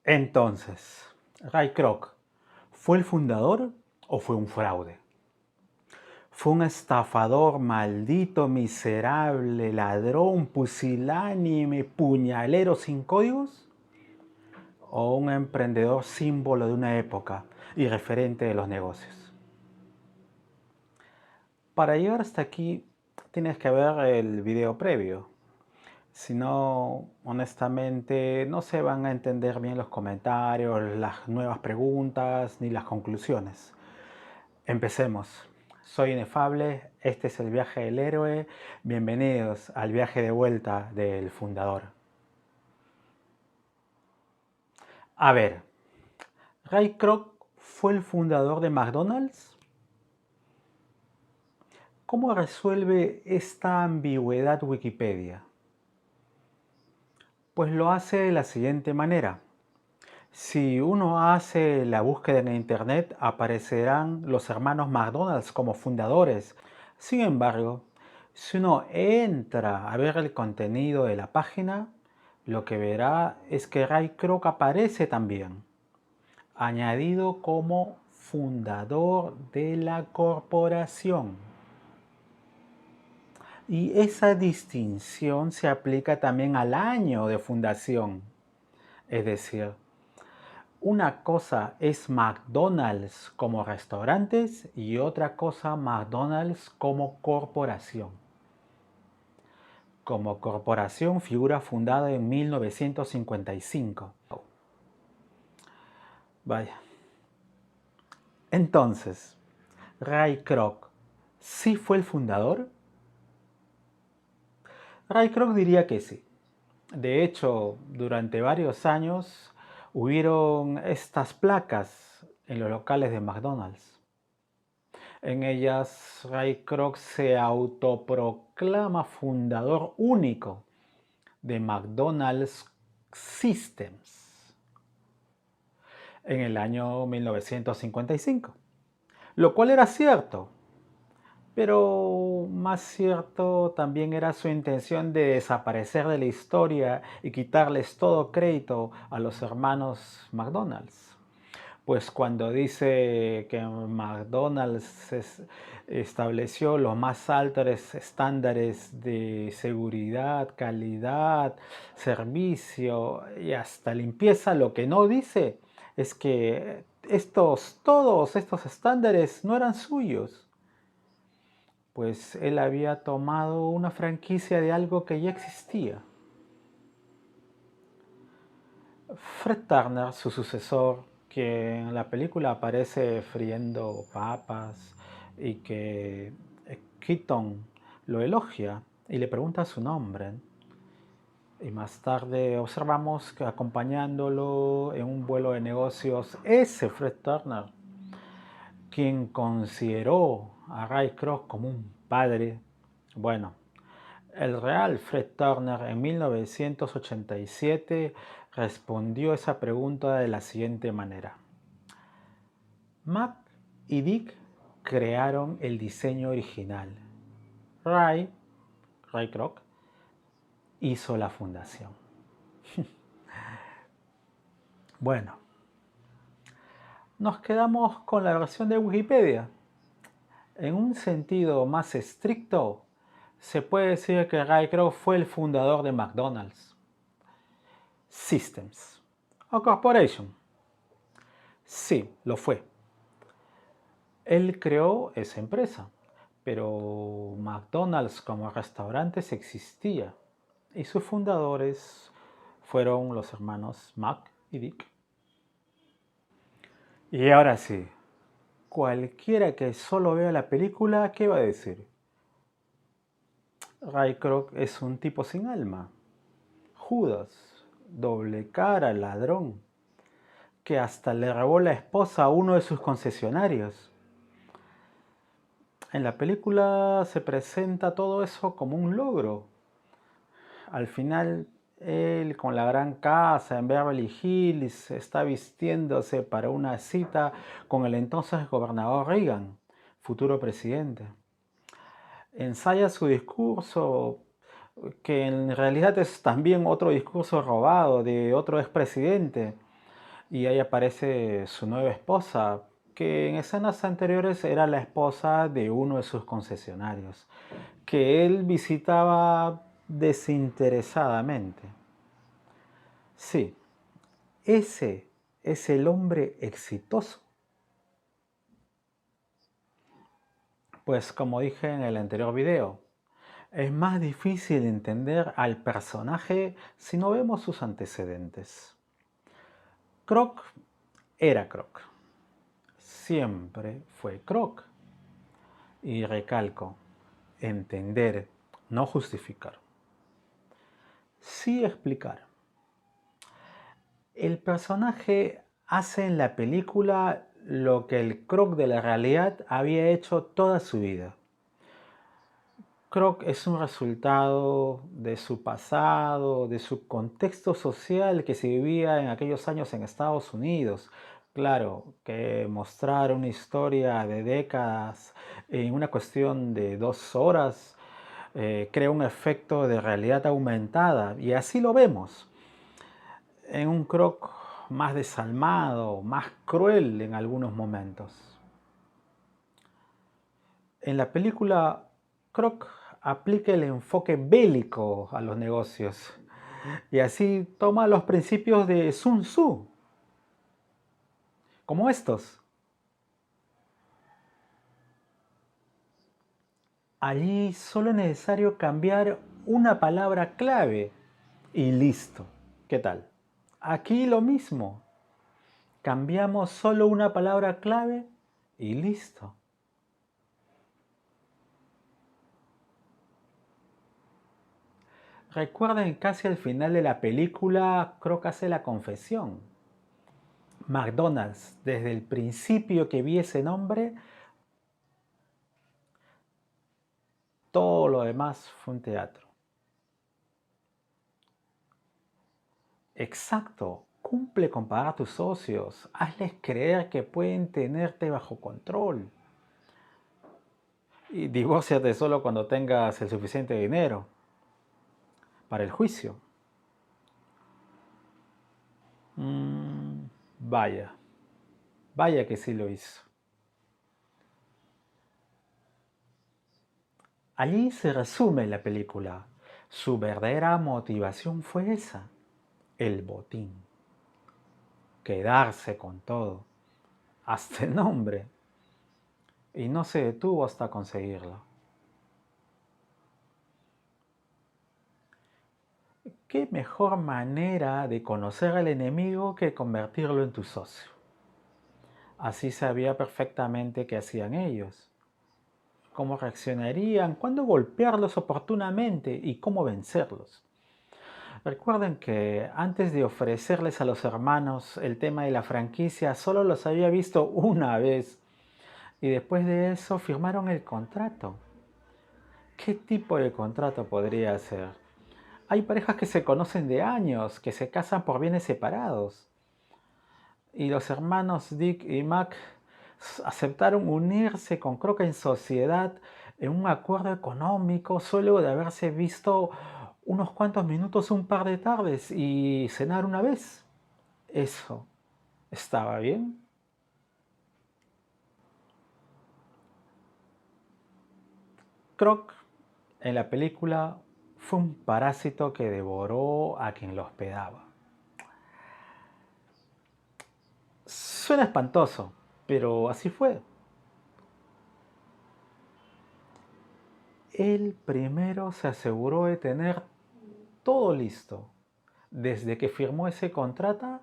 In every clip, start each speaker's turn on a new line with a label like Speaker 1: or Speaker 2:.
Speaker 1: Entonces, Ray Kroc, ¿fue el fundador o fue un fraude? ¿Fue un estafador maldito, miserable, ladrón, pusilánime, puñalero sin códigos? ¿O un emprendedor símbolo de una época y referente de los negocios? Para llegar hasta aquí tienes que ver el video previo. Si no, honestamente, no se van a entender bien los comentarios, las nuevas preguntas ni las conclusiones. Empecemos. Soy Inefable, este es el viaje del héroe. Bienvenidos al viaje de vuelta del fundador. A ver, ¿Ray Kroc fue el fundador de McDonald's? ¿Cómo resuelve esta ambigüedad Wikipedia? Pues lo hace de la siguiente manera. Si uno hace la búsqueda en internet, aparecerán los hermanos McDonald's como fundadores. Sin embargo, si uno entra a ver el contenido de la página, lo que verá es que Ray Kroc aparece también, añadido como fundador de la corporación. Y esa distinción se aplica también al año de fundación. Es decir, una cosa es McDonald's como restaurantes y otra cosa McDonald's como corporación. Como corporación figura fundada en 1955. Vaya. Entonces, ¿Ray Kroc sí fue el fundador? Ray Kroc diría que sí. De hecho, durante varios años hubieron estas placas en los locales de McDonald's. En ellas, Ray Kroc se autoproclama fundador único de McDonald's Systems en el año 1955, lo cual era cierto, pero más cierto también era su intención de desaparecer de la historia y quitarles todo crédito a los hermanos McDonald's. Pues cuando dice que McDonald's estableció los más altos estándares de seguridad, calidad, servicio y hasta limpieza, lo que no dice es que todos estos estándares no eran suyos. Pues él había tomado una franquicia de algo que ya existía. Fred Turner, su sucesor, que en la película aparece friendo papas y que Keaton lo elogia y le pregunta su nombre. Y más tarde observamos que acompañándolo en un vuelo de negocios, ese Fred Turner, quien consideró a Ray Kroc como un padre, bueno, el real Fred Turner en 1987 respondió esa pregunta de la siguiente manera. Mac y Dick crearon el diseño original. Ray Kroc, hizo la fundación. Bueno, nos quedamos con la versión de Wikipedia. En un sentido más estricto, se puede decir que Ray Kroc fue el fundador de McDonald's Systems o Corporation. Sí, lo fue. Él creó esa empresa, pero McDonald's como restaurantes existía y sus fundadores fueron los hermanos Mac y Dick. Y ahora sí, cualquiera que solo vea la película, ¿qué va a decir? Ray Kroc es un tipo sin alma, Judas, doble cara, ladrón, que hasta le robó la esposa a uno de sus concesionarios. En la película se presenta todo eso como un logro. Al final, él con la gran casa en Beverly Hills está vistiéndose para una cita con el entonces gobernador Reagan, futuro presidente. Ensaya su discurso, que en realidad es también otro discurso robado de otro expresidente, y ahí aparece su nueva esposa, que en escenas anteriores era la esposa de uno de sus concesionarios, que él visitaba desinteresadamente. Sí, ese es el hombre exitoso. Pues como dije en el anterior video, es más difícil entender al personaje si no vemos sus antecedentes. Kroc era Kroc. Siempre fue Kroc. Y recalco, entender, no justificar. Sí explicar. El personaje hace en la película lo que el Kroc de la realidad había hecho toda su vida. Kroc es un resultado de su pasado, de su contexto social que se vivía en aquellos años en Estados Unidos. Claro, que mostrar una historia de décadas en una cuestión de 2 horas crea un efecto de realidad aumentada y así lo vemos en un Kroc más desalmado, más cruel en algunos momentos. En la película, Kroc aplica el enfoque bélico a los negocios y así toma los principios de Sun Tzu, como estos. Allí solo es necesario cambiar una palabra clave y listo. ¿Qué tal? Aquí lo mismo. Cambiamos solo una palabra clave y listo. Recuerden casi al final de la película, Kroc hace la confesión. McDonald's, desde el principio que vi ese nombre, todo lo demás fue un teatro. Exacto, cumple con pagar a tus socios, hazles creer que pueden tenerte bajo control. Y divórciate solo cuando tengas el suficiente dinero para el juicio. Vaya, vaya que sí lo hizo. Allí se resume la película. Su verdadera motivación fue esa, el botín. Quedarse con todo, hasta el nombre. Y no se detuvo hasta conseguirlo. ¿Qué mejor manera de conocer al enemigo que convertirlo en tu socio? Así sabía perfectamente qué hacían ellos, cómo reaccionarían, cuándo golpearlos oportunamente y cómo vencerlos. Recuerden que antes de ofrecerles a los hermanos el tema de la franquicia, solo los había visto una vez y después de eso firmaron el contrato. ¿Qué tipo de contrato podría ser? Hay parejas que se conocen de años, que se casan por bienes separados. Y los hermanos Dick y Mac aceptaron unirse con Croc en sociedad en un acuerdo económico solo de haberse visto unos cuantos minutos un par de tardes y cenar una vez. Eso estaba bien. Croc en la película fue un parásito que devoró a quien lo hospedaba. Suena espantoso, pero así fue. Él primero se aseguró de tener todo listo. Desde que firmó ese contrato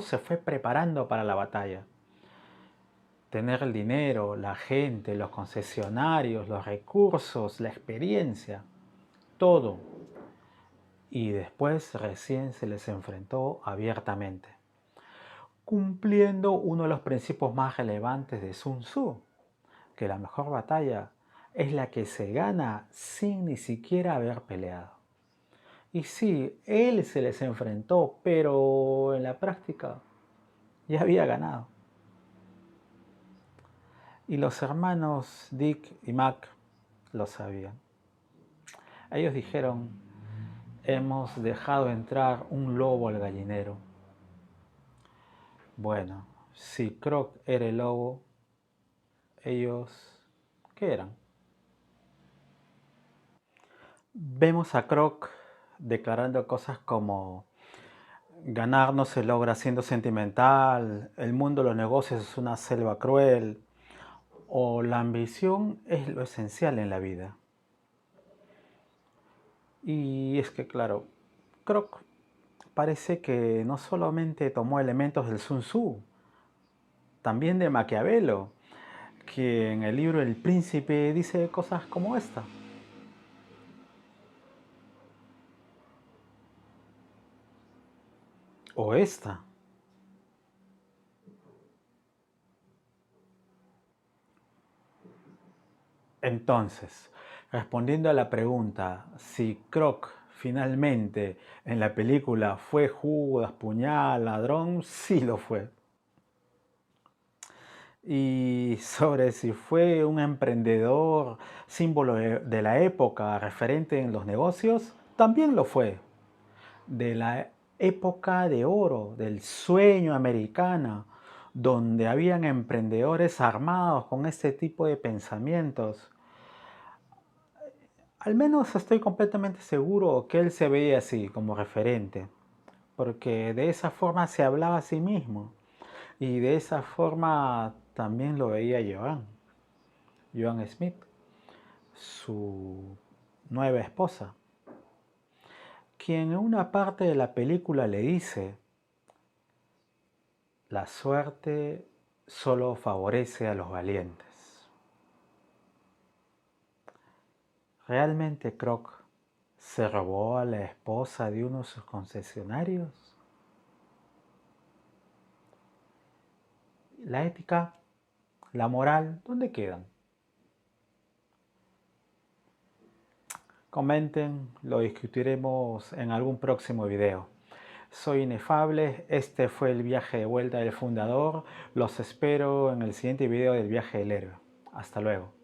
Speaker 1: se fue preparando para la batalla. Tener el dinero, la gente, los concesionarios, los recursos, la experiencia, todo. Y después recién se les enfrentó abiertamente, cumpliendo uno de los principios más relevantes de Sun Tzu, que la mejor batalla es la que se gana sin ni siquiera haber peleado. Y sí, él se les enfrentó, pero en la práctica ya había ganado. Y los hermanos Dick y Mac lo sabían. Ellos dijeron, hemos dejado entrar un lobo al gallinero. Bueno, si Croc era el lobo, ellos, ¿qué eran? Vemos a Croc declarando cosas como ganar no se logra siendo sentimental, el mundo de los negocios es una selva cruel, o la ambición es lo esencial en la vida. Y es que, claro, Croc parece que no solamente tomó elementos del Sun Tzu, también de Maquiavelo, que en el libro El Príncipe dice cosas como esta. O esta. Entonces, respondiendo a la pregunta si Croc finalmente en la película fue Judas, puñal, ladrón, sí lo fue. Y sobre si fue un emprendedor, símbolo de la época, referente en los negocios, también lo fue. De la época de oro, del sueño americano, donde habían emprendedores armados con este tipo de pensamientos. Al menos estoy completamente seguro que él se veía así, como referente, porque de esa forma se hablaba a sí mismo y de esa forma también lo veía Joan Smith, su nueva esposa, quien en una parte de la película le dice, la suerte solo favorece a los valientes. ¿Realmente Croc se robó a la esposa de uno de sus concesionarios? La ética, la moral, ¿dónde quedan? Comenten, lo discutiremos en algún próximo video. Soy Inefable, este fue el viaje de vuelta del fundador. Los espero en el siguiente video del viaje del héroe. Hasta luego.